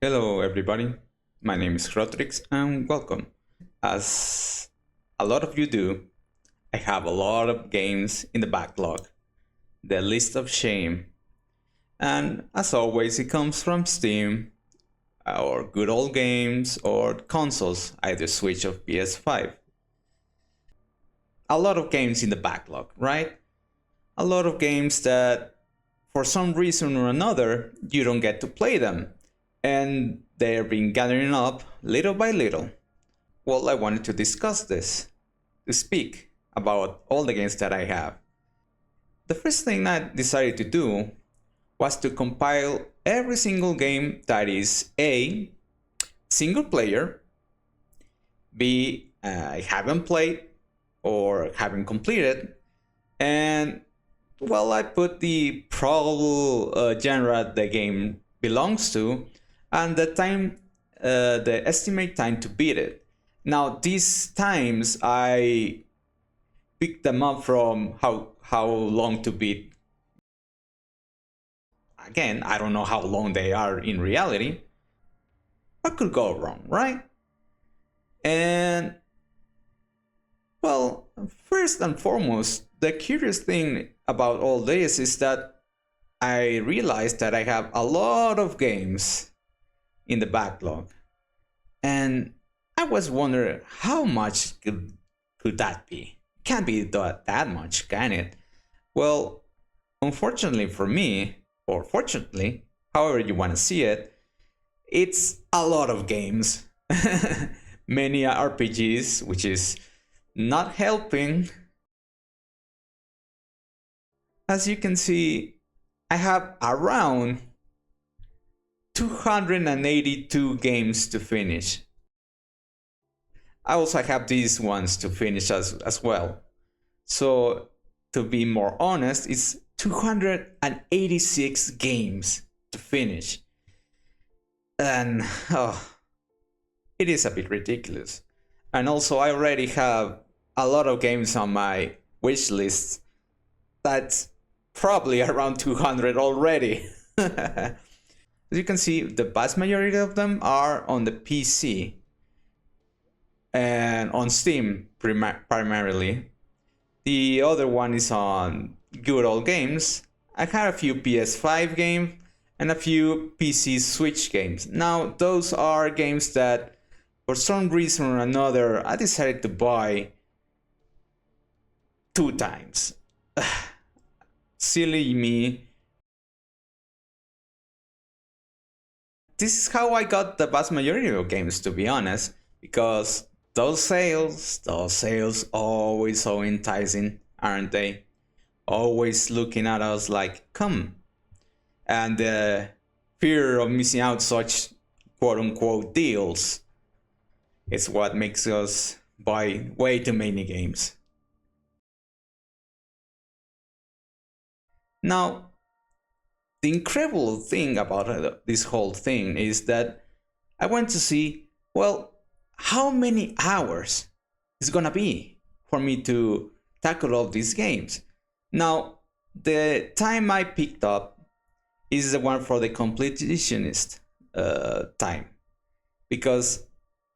Hello everybody, my name is Hrotriks and welcome. As a lot of you do, I have a lot of games in the backlog, the list of shame, and as always it comes from Steam, or good old games, or consoles, either Switch or PS5. A lot of games in the backlog, right? A lot of games that for some reason or another you don't get to play them, and they've been gathering up little by little. Well, I wanted to discuss this, to speak about all the games that I have. The first thing I decided to do was to compile every single game that is A, single player, B, I haven't played or haven't completed, and well, I put the probable genre the game belongs to, and the estimate time to beat it. Now, these times I picked them up from how long to beat. Again, I don't know how long they are in reality. What could go wrong, right? And well, first and foremost, the curious thing about all this is that I realized that I have a lot of games in the backlog. And I was wondering how much could that be? Can't be that much, can it? Well, unfortunately for me, or fortunately, however you want to see it, it's a lot of games. Many RPGs, which is not helping. As you can see, I have around 282 games to finish. I also have these ones to finish as well. So to be more honest, it's 286 games to finish. And it is a bit ridiculous. And also I already have a lot of games on my wish list. That's probably around 200 already. As you can see, the vast majority of them are on the PC and on Steam primarily. The other one is on good old games. I had a few PS5 games and a few PC Switch games. Now, those are games that for some reason or another I decided to buy 2 times. Silly me. This is how I got the vast majority of games, to be honest, because those sales always so enticing, aren't they? Always looking at us like, come. And the fear of missing out such quote-unquote deals is what makes us buy way too many games. Now, the incredible thing about this whole thing is that I went to see, well, how many hours it's gonna be for me to tackle all these games. Now, the time I picked up is the one for the completionist time, because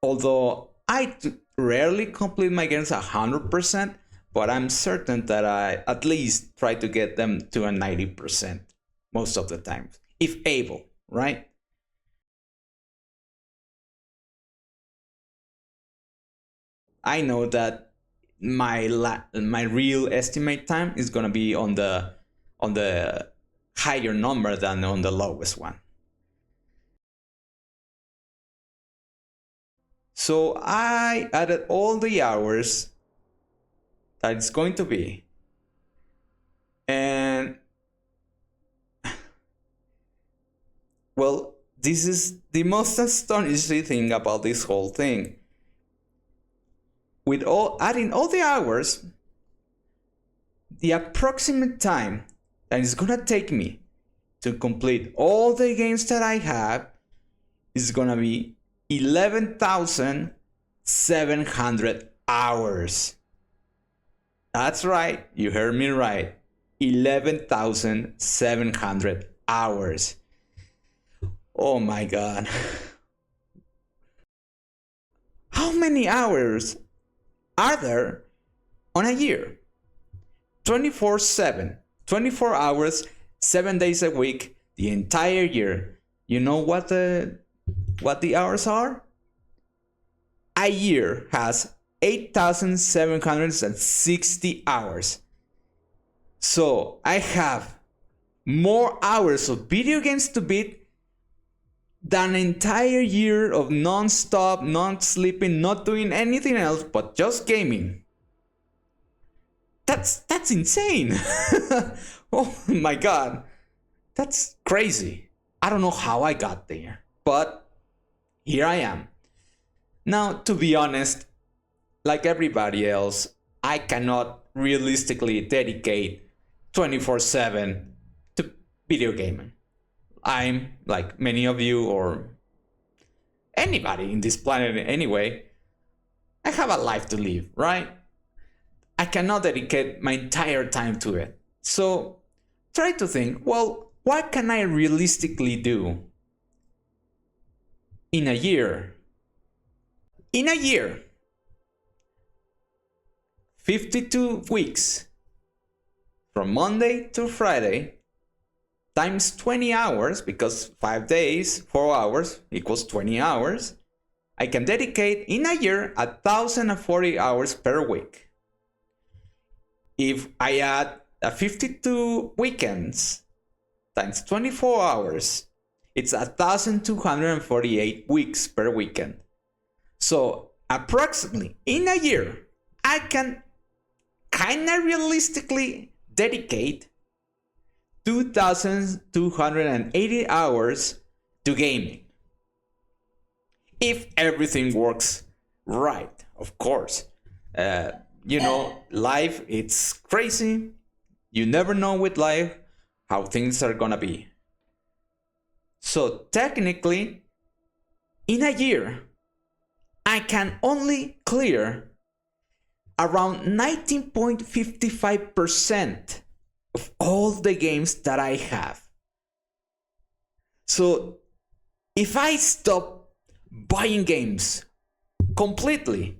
although I rarely complete my games 100%, but I'm certain that I at least try to get them to a 90% most of the time, if able, right? I know that my real estimate time is gonna be on the higher number than on the lowest one. So I added all the hours that it's going to be, and well, this is the most astonishing thing about this whole thing. With adding all the hours, the approximate time that it's gonna take me to complete all the games that I have is gonna be 11,700 hours. That's right, you heard me right. 11,700 hours. Oh my god. How many hours are there on a year? 24/7. 24 hours, 7 days a week, the entire year. You know what the hours are? A year has 8,760 hours. So I have more hours of video games to beat than an entire year of non-stop, not sleeping, not doing anything else but just gaming. That's insane. Oh my god. That's crazy. I don't know how I got there, but here I am. Now, to be honest, like everybody else, I cannot realistically dedicate 24/7 to video gaming. I'm, like many of you or anybody in this planet anyway, I have a life to live, right? I cannot dedicate my entire time to it. So try to think, well, what can I realistically do in a year? In a year, 52 weeks, from Monday to Friday, times 20 hours, because 5 days, 4 hours equals 20 hours, I can dedicate in a year 1,040 hours per week. If I add 52 weekends times 24 hours, it's 1,248 weeks per weekend. So approximately in a year, I can kind of realistically dedicate 2,280 hours to gaming. If everything works right, of course. Life, it's crazy. You never know with life how things are gonna be. So technically, in a year, I can only clear around 19.55% of all the games that I have. So if I stop buying games completely,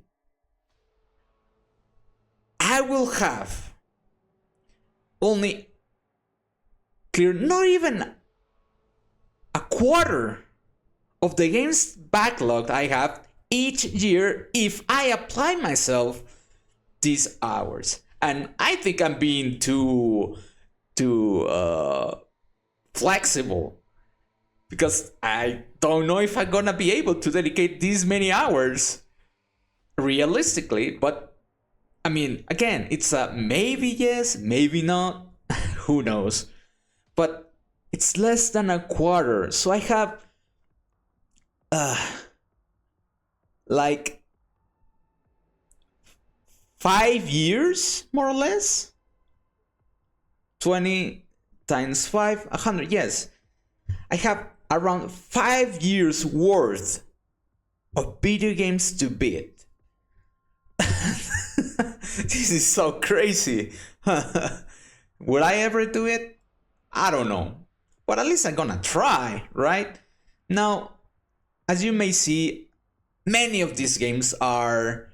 I will have only cleared not even a quarter of the games backlog I have each year if I apply myself these hours. And I think I'm being too flexible, because I don't know if I'm gonna be able to dedicate these many hours realistically. But I mean, again, it's a maybe yes, maybe not. Who knows? But it's less than a quarter. So I have like 5 years, more or less. 20 times 5, 100. Yes, I have around 5 years worth of video games to beat. This is so crazy. Would I ever do it? I don't know. But at least I'm gonna try, right? Now, as you may see, many of these games are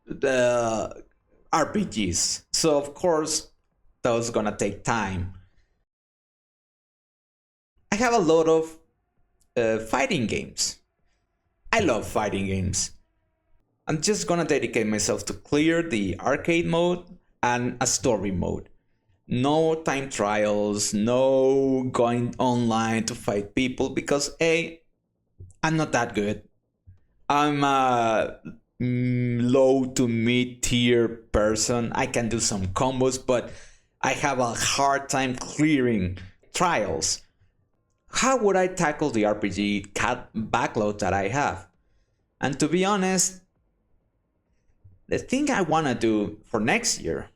the RPGs. So of course, those gonna take time. I have a lot of fighting games. I love fighting games. I'm just gonna dedicate myself to clear the arcade mode and a story mode. No time trials, no going online to fight people, because I'm not that good. I'm a low to mid tier person. I can do some combos, but I have a hard time clearing trials. How would I tackle the RPG backlog that I have? And to be honest, the thing I want to do for next year,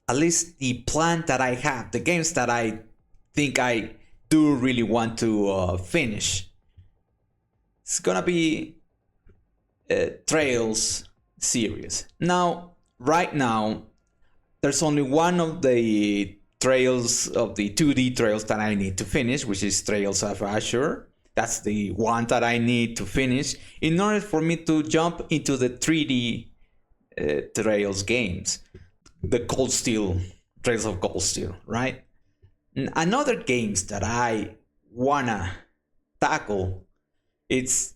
at least the plan that I have, the games that I think I do really want to finish, it's gonna be Trails series. Now, right now, there's only one of the trails of the 2D trails that I need to finish, which is Trails of Azure. That's the one that I need to finish in order for me to jump into the 3D Trails games, the Cold Steel, Trails of Cold Steel, right? Another games that I wanna tackle, it's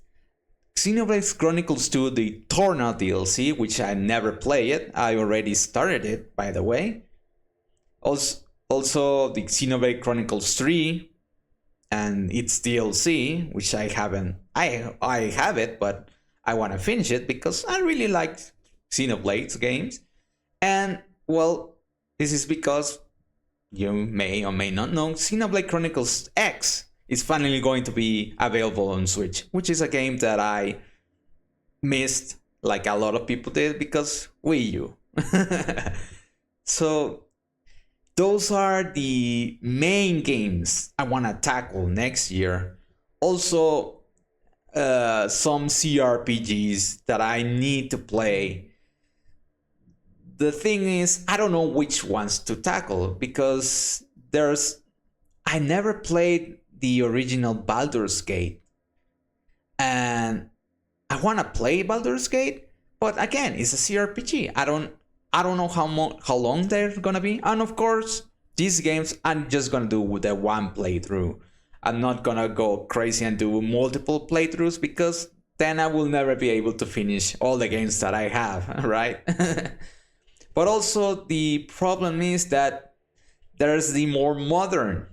Xenoblade Chronicles 2, the Torna DLC, which I never played. I already started it, by the way. Also the Xenoblade Chronicles 3 and its DLC, which I haven't. I have it, but I want to finish it because I really like Xenoblade games. And well, this is because you may or may not know, Xenoblade Chronicles X is finally going to be available on Switch, which is a game that I missed like a lot of people did because Wii U. So those are the main games I want to tackle next year. Also, some CRPGs that I need to play. The thing is, I don't know which ones to tackle because I never played the original Baldur's Gate. And I want to play Baldur's Gate, but again, it's a CRPG. I don't know how long they're gonna be. And of course, these games I'm just gonna do with the one playthrough. I'm not gonna go crazy and do multiple playthroughs because then I will never be able to finish all the games that I have, right? But also the problem is that there's the more modern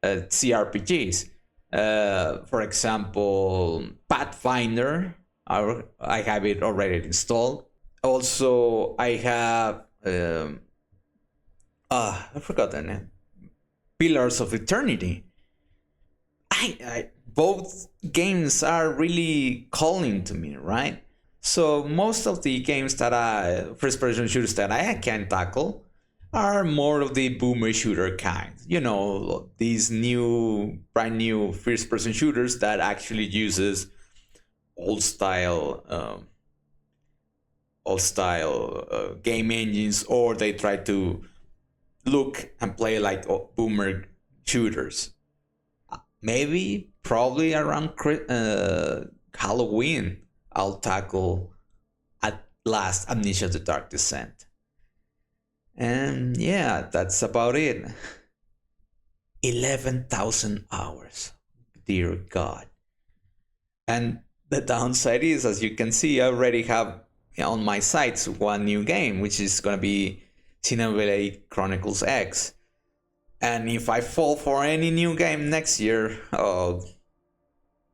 CRPGs. For example, Pathfinder. I have it already installed. Also, I have I forgot the name. Pillars of Eternity. Both games are really calling to me, right? So most of the games that first-person shooters that I can tackle are more of the boomer shooter kind. You know, these brand new first-person shooters that actually uses old style game engines, or they try to look and play like boomer shooters. Probably around Halloween, I'll tackle at last Amnesia: The Dark Descent. And yeah, that's about it. 11,000 hours. Dear God. And the downside is, as you can see, I already have on my sites one new game, which is going to be Xenoblade Chronicles X. And if I fall for any new game next year, oh,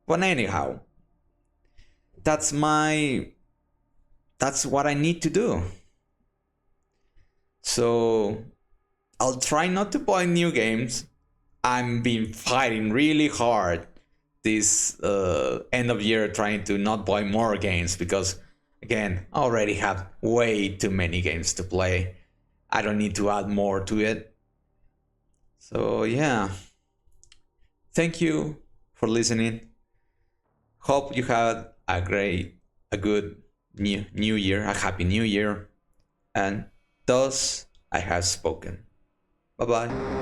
but anyhow, that's what I need to do. So I'll try not to buy new games. I've been fighting really hard this end of year trying to not buy more games because, again, I already have way too many games to play. I don't need to add more to it. So yeah, thank you for listening. Hope you had a good new year, a happy new year. And thus I have spoken. Bye bye.